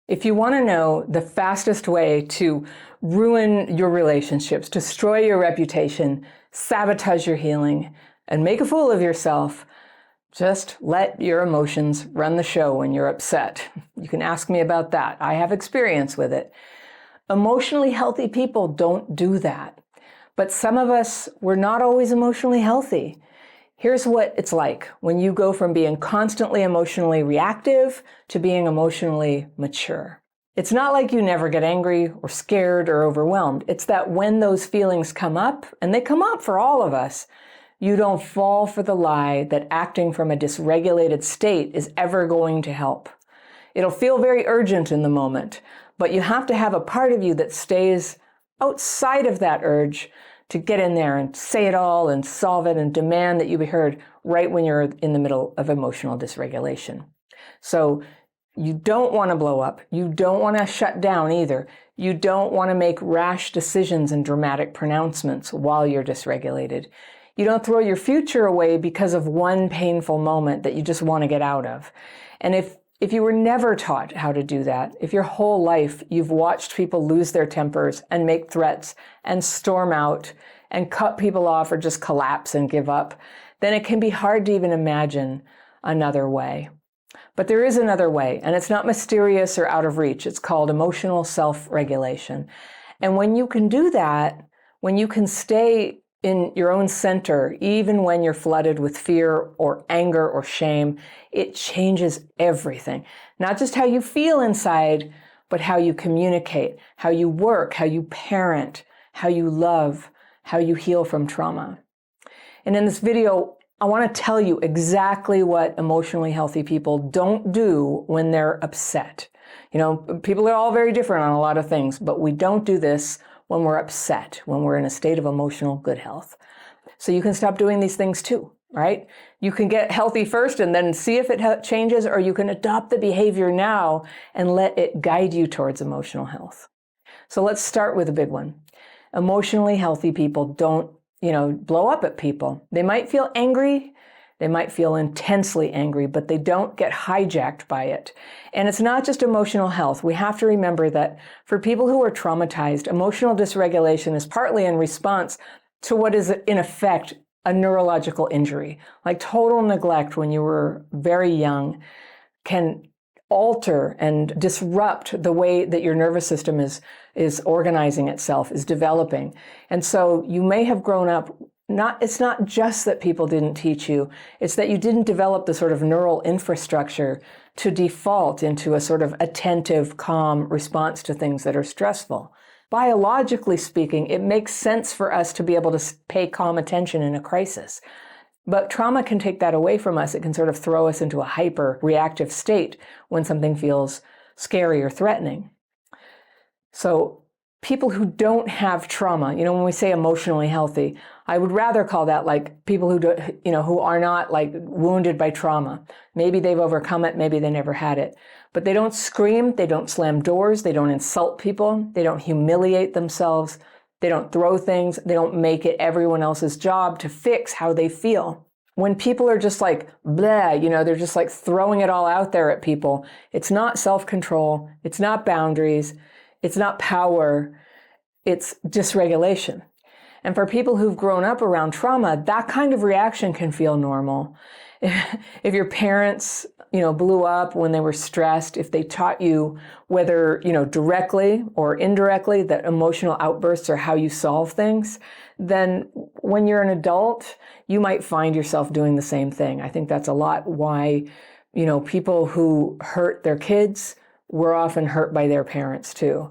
If you want to know the fastest way to ruin your relationships, destroy your reputation, sabotage your healing, and make a fool of yourself, just let your emotions run the show when you're upset. You can ask me about that. I have experience with it. Emotionally healthy people don't do that. But some of us, we're not always emotionally healthy. Here's what it's like when you go from being constantly emotionally reactive to being emotionally mature. It's not like you never get angry or scared or overwhelmed. It's that when those feelings come up, and they come up for all of us, you don't fall for the lie that acting from a dysregulated state is ever going to help. It'll feel very urgent in the moment, but you have to have a part of you that stays outside of that urge to get in there and say it all and solve it and demand that you be heard right when you're in the middle of emotional dysregulation. So you don't want to blow up. You don't want to shut down either. You don't want to make rash decisions and dramatic pronouncements while you're dysregulated. You don't throw your future away because of one painful moment that you just want to get out of. And if you were never taught how to do that, if your whole life you've watched people lose their tempers and make threats and storm out and cut people off or just collapse and give up, then it can be hard to even imagine another way. But there is another way, and it's not mysterious or out of reach. It's called emotional self-regulation. And when you can do that, when you can stay in your own center, even when you're flooded with fear or anger or shame, it changes everything. Not just how you feel inside, but how you communicate, how you work, how you parent, how you love, how you heal from trauma. And in this video, I want to tell you exactly what emotionally healthy people don't do when they're upset. You know, people are all very different on a lot of things, but we don't do this when we're upset, when we're in a state of emotional good health. So you can stop doing these things too, right? You can get healthy first and then see if it changes, or you can adopt the behavior now and let it guide you towards emotional health. So let's start with a big one. Emotionally healthy people don't, blow up at people. They might feel angry. They might feel intensely angry, but they don't get hijacked by it. And it's not just emotional health. We have to remember that for people who are traumatized, emotional dysregulation is partly in response to what is, in effect, a neurological injury. Like total neglect when you were very young can alter and disrupt the way that your nervous system is organizing itself, is developing. And so you may have grown up it's not just that people didn't teach you, it's that you didn't develop the sort of neural infrastructure to default into a sort of attentive, calm response to things that are stressful. Biologically speaking, it makes sense for us to be able to pay calm attention in a crisis. But trauma can take that away from us. It can sort of throw us into a hyper-reactive state when something feels scary or threatening. So people who don't have trauma, when we say emotionally healthy, I would rather call that like people who are not like wounded by trauma. Maybe they've overcome it, maybe they never had it. But they don't scream, they don't slam doors, they don't insult people, they don't humiliate themselves, they don't throw things, they don't make it everyone else's job to fix how they feel. When people are just like, blah, they're just like throwing it all out there at people, it's not self-control, it's not boundaries, it's not power, it's dysregulation. And for people who've grown up around trauma, that kind of reaction can feel normal. If your parents, blew up when they were stressed, if they taught you whether, directly or indirectly that emotional outbursts are how you solve things, then when you're an adult, you might find yourself doing the same thing. I think that's a lot why, people who hurt their kids were often hurt by their parents too.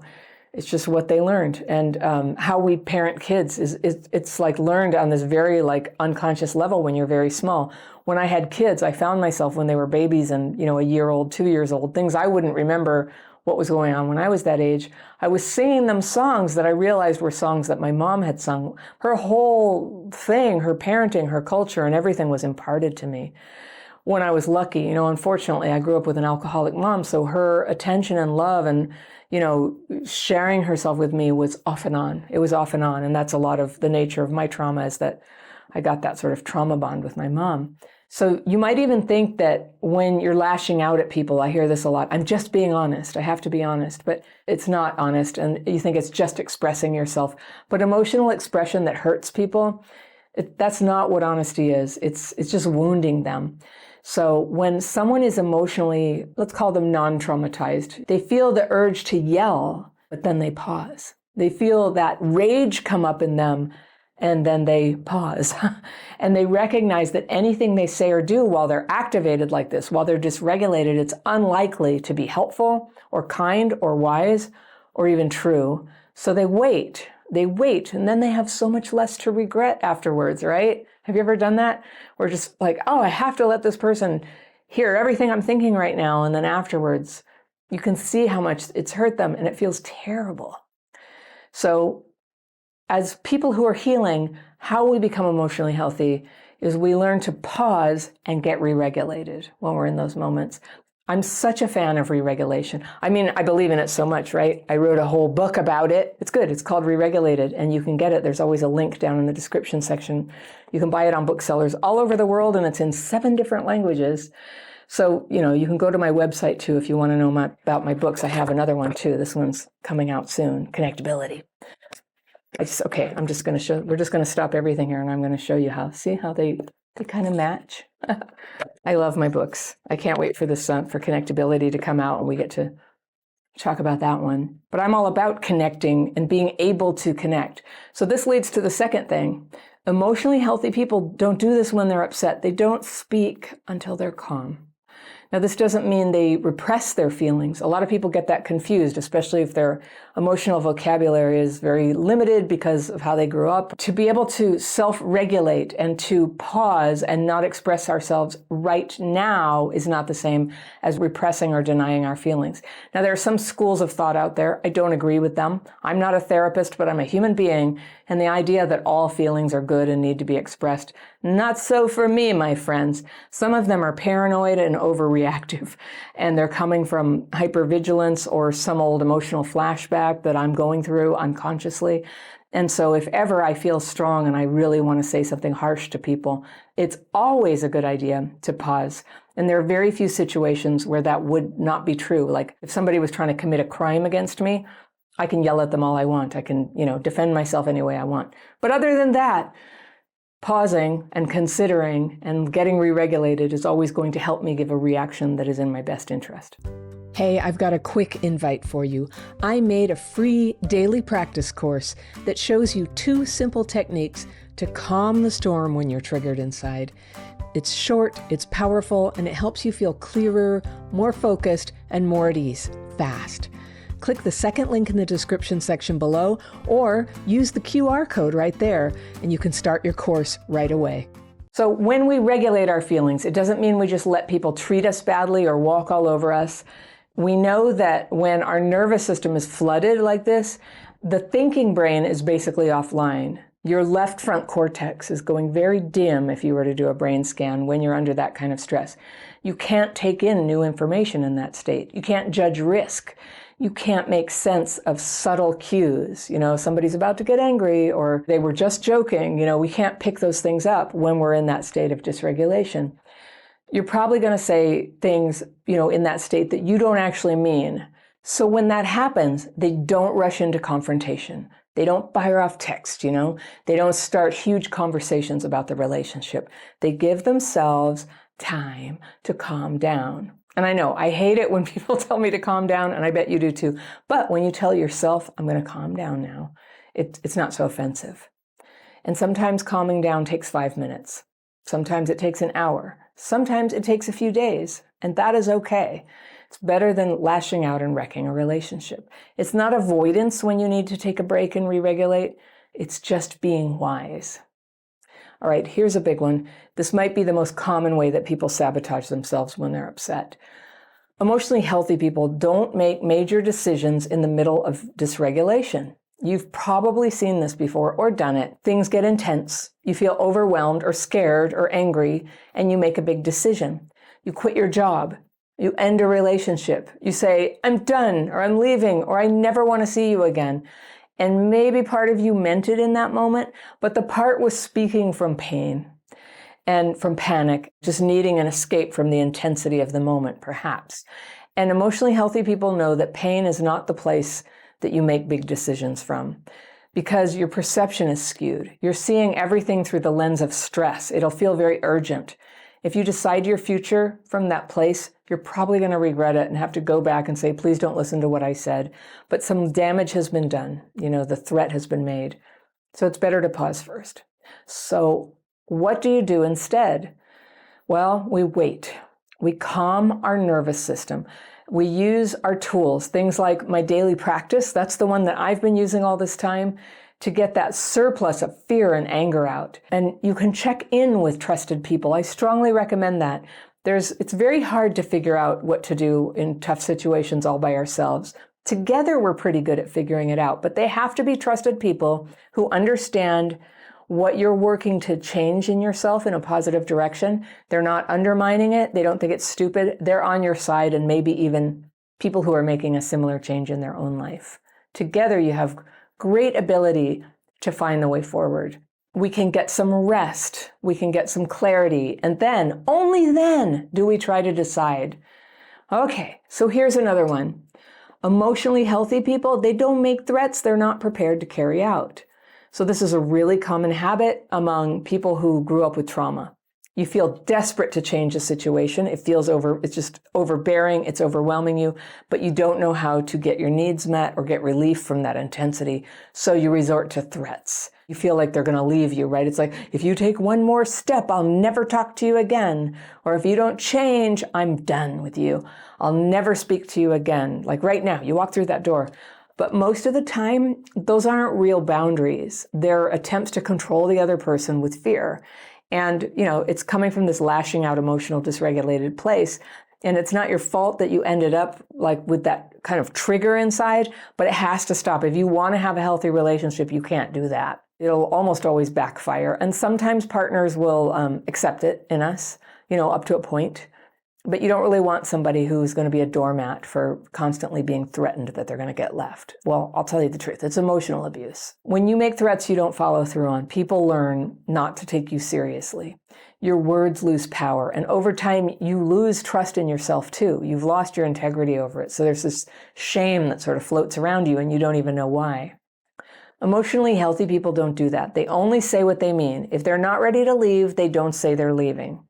It's just what they learned. And how we parent kids it's like learned on this very like unconscious level when you're very small. When I had kids, I found myself when they were babies and, a year old, 2 years old, things I wouldn't remember what was going on when I was that age. I was singing them songs that I realized were songs that my mom had sung. Her whole thing, her parenting, her culture and everything was imparted to me. When I was lucky, unfortunately, I grew up with an alcoholic mom, so her attention and love and, sharing herself with me was off and on. It was off and on, and that's a lot of the nature of my trauma is that I got that sort of trauma bond with my mom. So you might even think that when you're lashing out at people, I hear this a lot, I'm just being honest, I have to be honest, but it's not honest, and you think it's just expressing yourself. But emotional expression that hurts people, that's not what honesty is. It's just wounding them. So when someone is emotionally, let's call them non-traumatized, they feel the urge to yell, but then they pause. They feel that rage come up in them, and then they pause. And they recognize that anything they say or do while they're activated like this, while they're dysregulated, it's unlikely to be helpful or kind or wise or even true. So they wait, and then they have so much less to regret afterwards, right? Have you ever done that? We're just like, oh, I have to let this person hear everything I'm thinking right now. And then afterwards, you can see how much it's hurt them and it feels terrible. So as people who are healing, how we become emotionally healthy is we learn to pause and get re-regulated when we're in those moments. I'm such a fan of re-regulation. I mean, I believe in it so much, right? I wrote a whole book about it. It's good. It's called Re-Regulated, and you can get it. There's always a link down in the description section. You can buy it on booksellers all over the world, and it's in 7 different languages. So, you can go to my website too if you want to know about my books. I have another one too. This one's coming out soon, Connectability. We're just going to stop everything here, and I'm going to show you see how they kind of match. I love my books. I can't wait for this for Connectability to come out and we get to talk about that one. But I'm all about connecting and being able to connect. So this leads to the second thing. Emotionally healthy people don't do this when they're upset. They don't speak until they're calm. Now, this doesn't mean they repress their feelings. A lot of people get that confused, especially if their emotional vocabulary is very limited because of how they grew up. To be able to self-regulate and to pause and not express ourselves right now is not the same as repressing or denying our feelings. Now, there are some schools of thought out there. I don't agree with them. I'm not a therapist, but I'm a human being. And the idea that all feelings are good and need to be expressed, not so for me, my friends. Some of them are paranoid and overreactive, and they're coming from hypervigilance or some old emotional flashback that I'm going through unconsciously. And so if ever I feel strong and I really want to say something harsh to people, it's always a good idea to pause. And there are very few situations where that would not be true. Like if somebody was trying to commit a crime against me, I can yell at them all I want. I can, defend myself any way I want. But other than that, pausing and considering and getting re-regulated is always going to help me give a reaction that is in my best interest. Hey, I've got a quick invite for you. I made a free daily practice course that shows you 2 simple techniques to calm the storm when you're triggered inside. It's short, it's powerful, and it helps you feel clearer, more focused, and more at ease, fast. Click the second link in the description section below or use the QR code right there and you can start your course right away. So when we regulate our feelings, it doesn't mean we just let people treat us badly or walk all over us. We know that when our nervous system is flooded like this, the thinking brain is basically offline. Your left front cortex is going very dim if you were to do a brain scan when you're under that kind of stress. You can't take in new information in that state. You can't judge risk. You can't make sense of subtle cues. Somebody's about to get angry or they were just joking. We can't pick those things up when we're in that state of dysregulation. You're probably going to say things, in that state that you don't actually mean. So when that happens, they don't rush into confrontation. They don't fire off text, They don't start huge conversations about the relationship. They give themselves time to calm down. And I know, I hate it when people tell me to calm down, and I bet you do too. But when you tell yourself, I'm going to calm down now, it's not so offensive. And sometimes calming down takes 5 minutes. Sometimes it takes an hour. Sometimes it takes a few days, and that is okay. It's better than lashing out and wrecking a relationship. It's not avoidance when you need to take a break and re-regulate. It's just being wise. All right, here's a big one. This might be the most common way that people sabotage themselves when they're upset. Emotionally healthy people don't make major decisions in the middle of dysregulation. You've probably seen this before or done it. Things get intense. You feel overwhelmed or scared or angry, and you make a big decision. You quit your job. You end a relationship. You say, I'm done, or I'm leaving, or I never want to see you again. And maybe part of you meant it in that moment, but the part was speaking from pain. and from panic, just needing an escape from the intensity of the moment, perhaps. And emotionally healthy people know that pain is not the place that you make big decisions from, because your perception is skewed. You're seeing everything through the lens of stress. It'll feel very urgent. If you decide your future from that place, you're probably going to regret it and have to go back and say, please don't listen to what I said. But some damage has been done. The threat has been made. So it's better to pause first. So what do you do instead? Well, we wait. We calm our nervous system. We use our tools, things like my daily practice. That's the one that I've been using all this time to get that surplus of fear and anger out. And you can check in with trusted people. I strongly recommend that. It's very hard to figure out what to do in tough situations all by ourselves. Together, we're pretty good at figuring it out, but they have to be trusted people who understand what you're working to change in yourself in a positive direction. They're not undermining it. They don't think it's stupid. They're on your side, and maybe even people who are making a similar change in their own life. Together, you have great ability to find the way forward. We can get some rest. We can get some clarity. And then, only then, do we try to decide. Okay, so here's another one. Emotionally healthy people, they don't make threats they're not prepared to carry out. So this is a really common habit among people who grew up with trauma. You feel desperate to change a situation. It's just overbearing. It's overwhelming you, but you don't know how to get your needs met or get relief from that intensity. So you resort to threats. You feel like they're going to leave you, right? It's like, if you take one more step, I'll never talk to you again. Or if you don't change, I'm done with you. I'll never speak to you again. Like right now, you walk through that door. But most of the time, those aren't real boundaries. They're attempts to control the other person with fear. And, it's coming from this lashing out, emotional, dysregulated place. And it's not your fault that you ended up like with that kind of trigger inside, but it has to stop. If you want to have a healthy relationship, you can't do that. It'll almost always backfire. And sometimes partners will accept it in us, up to a point. But you don't really want somebody who's going to be a doormat for constantly being threatened that they're going to get left. Well, I'll tell you the truth. It's emotional abuse. When you make threats you don't follow through on, people learn not to take you seriously. Your words lose power. And over time, you lose trust in yourself too. You've lost your integrity over it. So there's this shame that sort of floats around you and you don't even know why. Emotionally healthy people don't do that. They only say what they mean. If they're not ready to leave, they don't say they're leaving.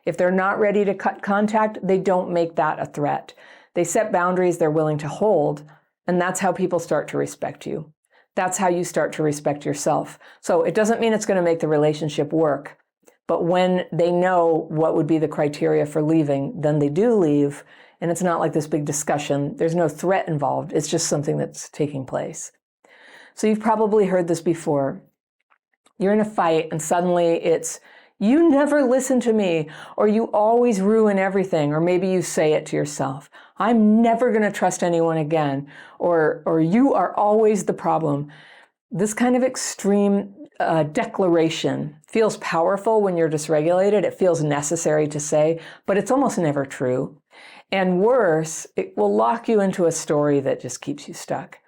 If they're not ready to cut contact, they don't make that a threat. They set boundaries they're willing to hold, and that's how people start to respect you. That's how you start to respect yourself. So it doesn't mean it's going to make the relationship work, but when they know what would be the criteria for leaving, then they do leave, and it's not like this big discussion. There's no threat involved. It's just something that's taking place. So you've probably heard this before. You're in a fight, and suddenly it's, you never listen to me, or you always ruin everything, or maybe you say it to yourself. I'm never going to trust anyone again, or you are always the problem. This kind of extreme declaration feels powerful when you're dysregulated. It feels necessary to say, but it's almost never true. And worse, it will lock you into a story that just keeps you stuck.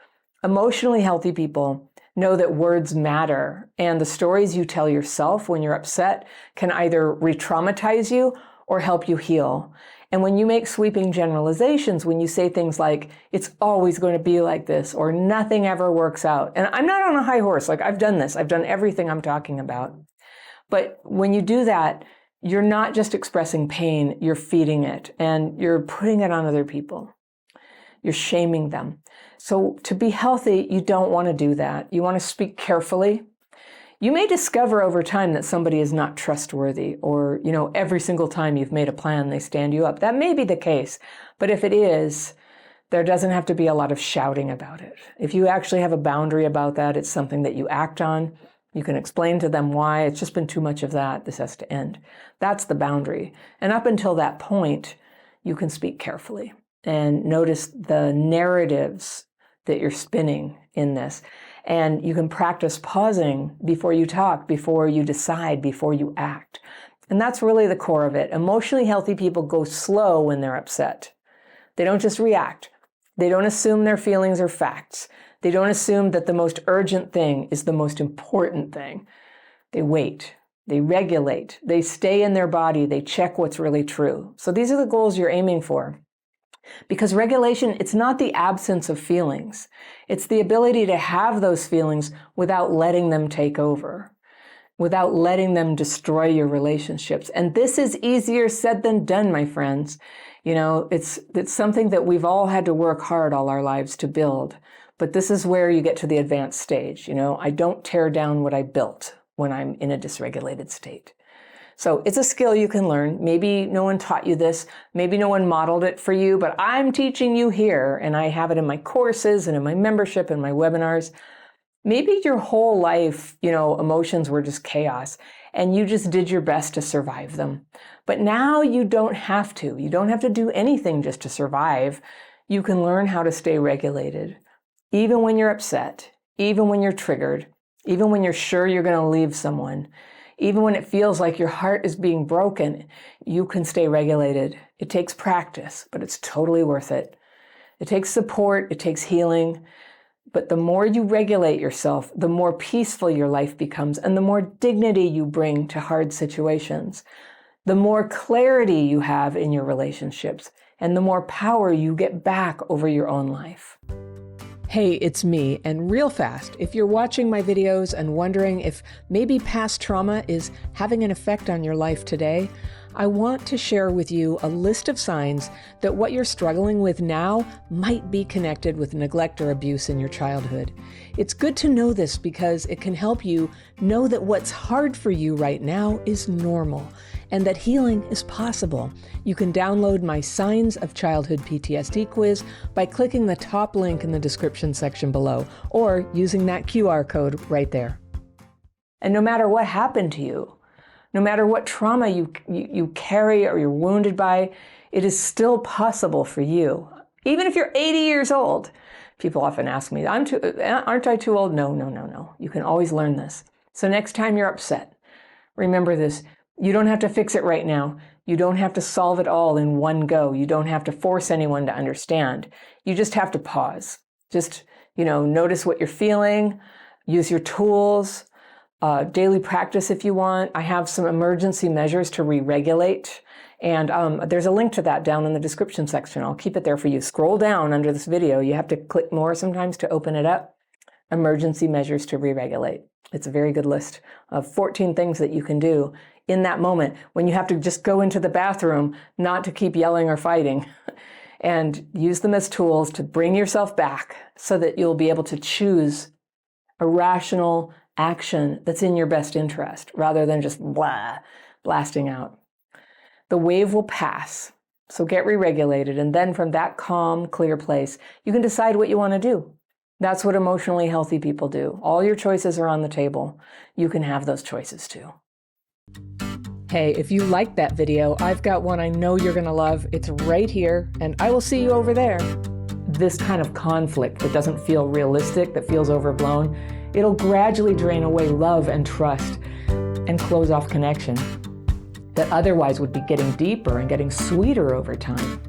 Emotionally healthy people know that words matter, and the stories you tell yourself when you're upset can either re-traumatize you or help you heal. And when you make sweeping generalizations, when you say things like, it's always going to be like this, or nothing ever works out. And I'm not on a high horse, like I've done this, I've done everything I'm talking about. But when you do that, you're not just expressing pain, you're feeding it, and you're putting it on other people. You're shaming them. So to be healthy, you don't want to do that. You want to speak carefully. You may discover over time that somebody is not trustworthy, or, every single time you've made a plan, they stand you up. That may be the case. But if it is, there doesn't have to be a lot of shouting about it. If you actually have a boundary about that, it's something that you act on. You can explain to them why. It's just been too much of that. This has to end. That's the boundary. And up until that point, you can speak carefully and notice the narratives that you're spinning in this. And you can practice pausing before you talk, before you decide, before you act. And that's really the core of it. Emotionally healthy people go slow when they're upset. They don't just react. They don't assume their feelings are facts. They don't assume that the most urgent thing is the most important thing. They wait. they regulate, they stay in their body, they check what's really true. So these are the goals you're aiming for. Because regulation, it's not the absence of feelings. It's the ability to have those feelings without letting them take over, without letting them destroy your relationships. And this is easier said than done, my friends. You know, it's something that we've all had to work hard all our lives to build. But this is where you get to the advanced stage. You know, I don't tear down what I built when I'm in a dysregulated state. So it's a skill you can learn. Maybe no one taught you this. Maybe no one modeled it for you, but I'm teaching you here, and I have it in my courses and in my membership and my webinars. Maybe your whole life, you know, emotions were just chaos and you just did your best to survive them. But now you don't have to. You don't have to do anything just to survive. You can learn how to stay regulated, even when you're upset, even when you're triggered, even when you're sure you're going to leave someone. Even when it feels like your heart is being broken, you can stay regulated. It takes practice, but it's totally worth it. It takes support, it takes healing, but the more you regulate yourself, the more peaceful your life becomes and the more dignity you bring to hard situations, the more clarity you have in your relationships, and the more power you get back over your own life. Hey, it's me, and real fast, if you're watching my videos and wondering if maybe past trauma is having an effect on your life today, I want to share with you a list of signs that what you're struggling with now might be connected with neglect or abuse in your childhood. It's good to know this because it can help you know that what's hard for you right now is normal and that healing is possible. You can download my Signs of Childhood PTSD quiz by clicking the top link in the description section below or using that QR code right there. And no matter what happened to you, no matter what trauma you carry or you're wounded by, it is still possible for you. Even if you're 80 years old. People often ask me, aren't I too old? No. You can always learn this. So next time you're upset, remember this. You don't have to fix it right now. You don't have to solve it all in one go. You don't have to force anyone to understand. You just have to pause. Just, notice what you're feeling, use your tools, daily practice if you want. I have some emergency measures to re-regulate. And there's a link to that down in the description section. I'll keep it there for you. Scroll down under this video. You have to click more sometimes to open it up. Emergency measures to re-regulate. It's a very good list of 14 things that you can do in that moment when you have to just go into the bathroom, not to keep yelling or fighting, and use them as tools to bring yourself back so that you'll be able to choose a rational action that's in your best interest rather than just blasting out. The wave will pass, so get re-regulated, and then from that calm, clear place, you can decide what you want to do. That's what emotionally healthy people do. All your choices are on the table. You can have those choices too. Hey, if you liked that video, I've got one I know you're going to love. It's right here, and I will see you over there. This kind of conflict that doesn't feel realistic, that feels overblown, it'll gradually drain away love and trust and close off connection that otherwise would be getting deeper and getting sweeter over time.